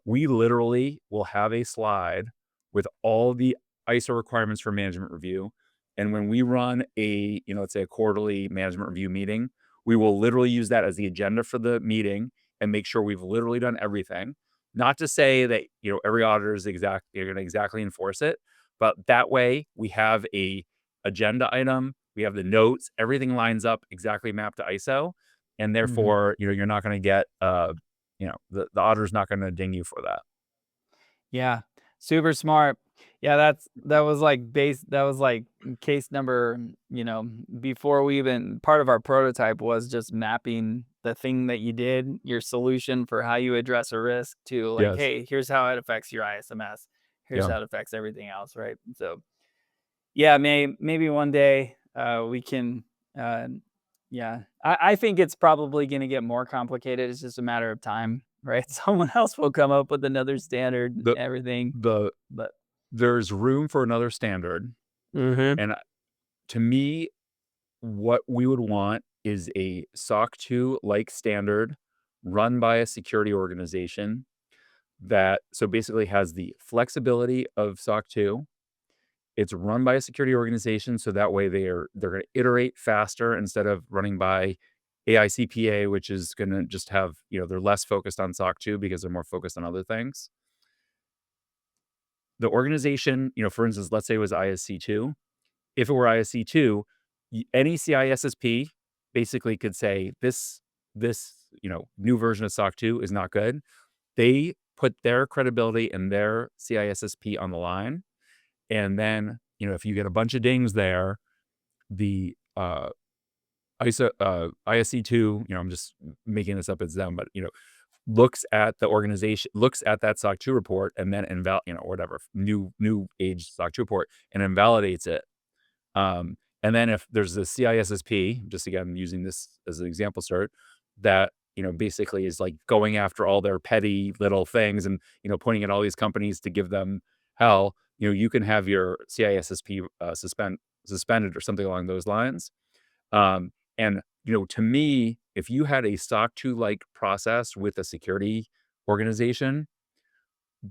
Speaker 1: We literally will have a slide with all the ISO requirements for management review. And when we run let's say a quarterly management review meeting, we will literally use that as the agenda for the meeting and make sure we've literally done everything. Not to say that, every auditor is you're going to exactly enforce it, but that way we have a agenda item, we have the notes, everything lines up exactly mapped to ISO, and
Speaker 2: Mhm.
Speaker 1: therefore, you're not gonna get, the auditor's not gonna ding you for that.
Speaker 2: Yeah, super smart. Yeah, that was like case number, before we even part of our prototype was just mapping the thing that you did, your solution for how you address a risk to like,
Speaker 1: Yes.
Speaker 2: hey, here's how it affects your ISMS. Here's
Speaker 1: Yeah.
Speaker 2: how it affects everything else, right? So yeah, maybe one day we can uh yeah. I think it's probably gonna get more complicated. It's just a matter of time, right? Someone else will come up with another standard,
Speaker 1: The
Speaker 2: everything.
Speaker 1: the
Speaker 2: But
Speaker 1: there's room for another standard,
Speaker 2: Mhm.
Speaker 1: and, to me, what we would want is a SOC 2 like standard run by a security organization that so basically has the flexibility of SOC 2. It's run by a security organization, so that way they're gonna iterate faster instead of running by AICPA, which is gonna just have they're less focused on SOC 2 because they're more focused on other things. The organization, for instance, let's say it was ISC2. If it were ISC2, any CISSP basically could say this new version of SOC 2 is not good. They put their credibility and their CISSP on the line. And then, if you get a bunch of dings there, the ISC2, I'm just making this up as them, but looks at the organization, looks at that SOC 2 report and then or whatever, new age SOC 2 report and invalidates it. And then if there's a CISSP, just again using this as an example start, that basically is like going after all their petty little things and pointing at all these companies to give them hell. You can have your CISSP suspended or something along those lines. And to me, if you had a SOC 2 like process with a security organization,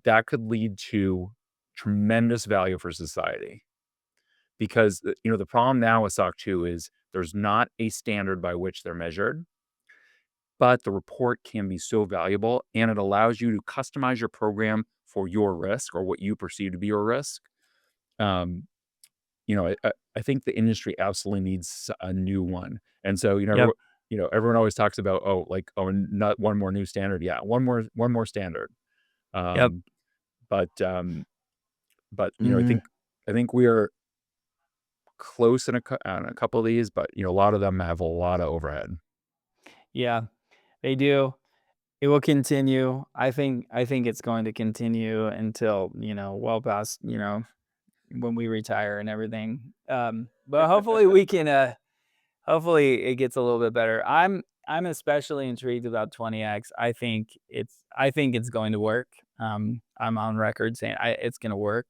Speaker 1: that could lead to tremendous value for society. Because, the problem now with SOC 2 is there's not a standard by which they're measured, but the report can be so valuable and it allows you to customize your program for your risk or what you perceive to be your risk. Um, I think the industry absolutely needs a new one. And so,
Speaker 2: Yep.
Speaker 1: everyone always talks about, oh, like, oh, not one more new standard. Yeah, one more standard.
Speaker 2: Yep.
Speaker 1: Um, but I
Speaker 2: Mhm.
Speaker 1: think we are close on a couple of these, but a lot of them have a lot of overhead.
Speaker 2: Yeah, they do. It will continue. I think it's going to continue until, well past, when we retire and everything. But hopefully we can hopefully it gets a little bit better. I'm especially intrigued about 20x. I think it's going to work. I'm on record saying it's going to work.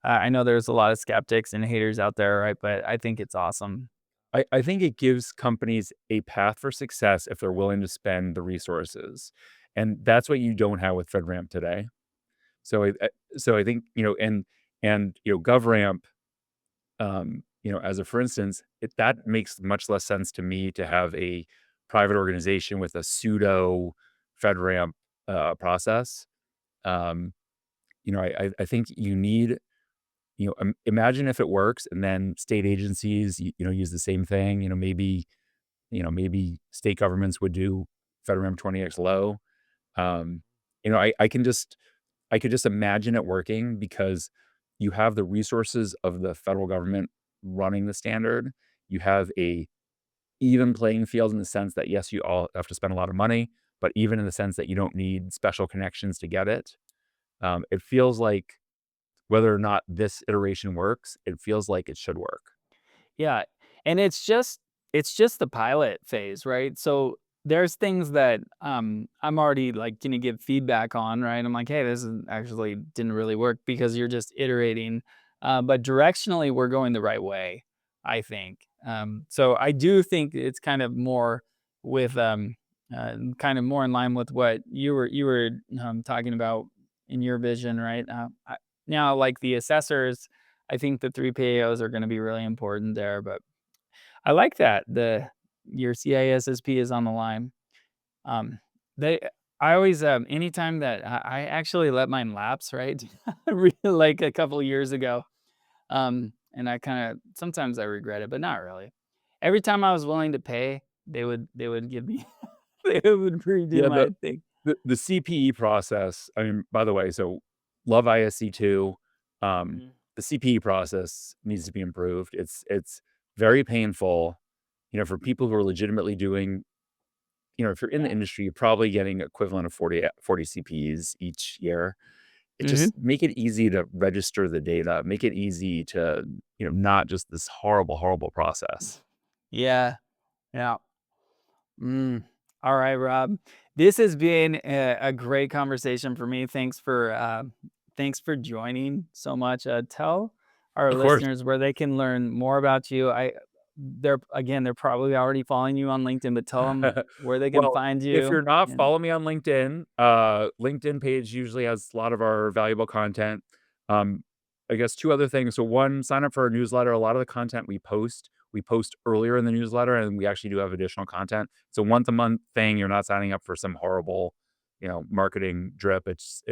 Speaker 2: I know there's a lot of skeptics and haters out there, right? But I think it's awesome.
Speaker 1: I think it gives companies a path for success if they're willing to spend the resources, and that's what you don't have with FedRAMP today. So I think, GovRAMP, as a for instance, that makes much less sense to me to have a private organization with a pseudo FedRAMP process. Um, I think you need, imagine if it works and then state agencies, use the same thing. Maybe state governments would do FedRAMP 20x low. Um, I could just imagine it working because you have the resources of the federal government running the standard. You have a even playing field in the sense that, yes, you all have to spend a lot of money, but even in the sense that you don't need special connections to get it. It feels like whether or not this iteration works, it feels like it should work.
Speaker 2: Yeah, and it's just the pilot phase, right? So there's things that I'm already like gonna give feedback on, right? I'm like, hey, this actually didn't really work because you're just iterating. But directionally, we're going the right way, I think. So I do think it's kind of more with kind of more in line with what you were talking about in your vision, right? Now, like the assessors, I think the 3 PAOs are gonna be really important there, but I like that your CISSP is on the line. Um, they I always, anytime that I actually let mine lapse, right? Like a couple of years ago, and I kinda sometimes I regret it, but not really. Every time I was willing to pay, they would give me they would redo
Speaker 1: Yeah,
Speaker 2: my thing.
Speaker 1: the CPE process, I mean, by the way, so love ISC2. Um,
Speaker 2: Mhm.
Speaker 1: the CPE process needs to be improved. It's very painful, for people who are legitimately doing, if you're in the
Speaker 2: Yeah.
Speaker 1: industry, you're probably getting equivalent of 40 CPEs each year. It
Speaker 2: Mhm.
Speaker 1: just make it easy to register the data, make it easy to, not just this horrible, horrible process.
Speaker 2: Yeah. Yeah. Mm. All right, Rob. This has been a great conversation for me. Thanks for joining so much. Tell our
Speaker 1: Of course.
Speaker 2: listeners where they can learn more about you. They're probably already following you on LinkedIn, but tell them where they can
Speaker 1: Well,
Speaker 2: find
Speaker 1: if
Speaker 2: you.
Speaker 1: you're not,
Speaker 2: And
Speaker 1: follow me on LinkedIn. LinkedIn page usually has a lot of our valuable content. Um, I guess 2 other things. So 1, sign up for our newsletter. A lot of the content we post earlier in the newsletter, and we actually do have additional content. It's a once a month thing. You're not signing up for some horrible, marketing drip. It's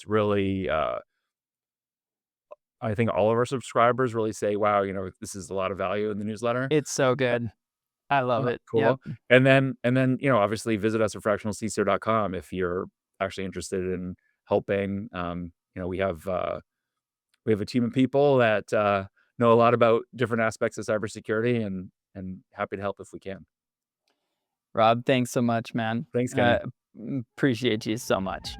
Speaker 1: really, I think all of our subscribers really say, "Wow, this is a lot of value in the newsletter."
Speaker 2: it's so good. I love it. Yep.
Speaker 1: Cool. And then, obviously visit us at FractionalCISO.com if you're actually interested in helping. We have a team of people that know a lot about different aspects of cybersecurity, and happy to help if we can.
Speaker 2: Rob, thanks so much, man.
Speaker 1: Thanks,
Speaker 2: Uh,
Speaker 1: Kenny.
Speaker 2: appreciate you so much.